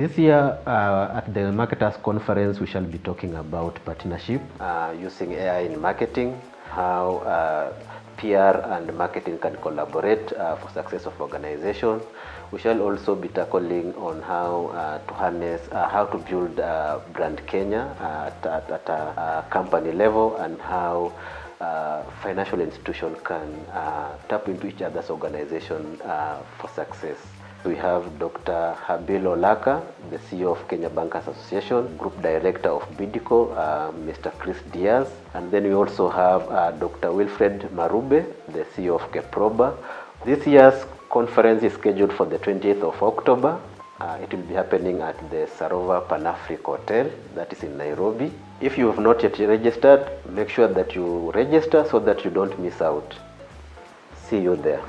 This year at the Marketers Conference, we shall be talking about partnership, using AI in marketing, how PR and marketing can collaborate for success of organization. We shall also be tackling on how to harness, how to build brand Kenya at a company level, and how financial institution can tap into each other's organization for success. We have Dr. Habil Olaka, the CEO of Kenya Bankers Association, Group Director of BIDICO, Mr. Chris Diaz, and then we also have Dr. Wilfred Marube, the CEO of Keproba. This year's conference is scheduled for the 20th of October. It will be happening at the Sarova Panafric Hotel, that is in Nairobi. If you have not yet registered, make sure that you register so that you don't miss out. See you there.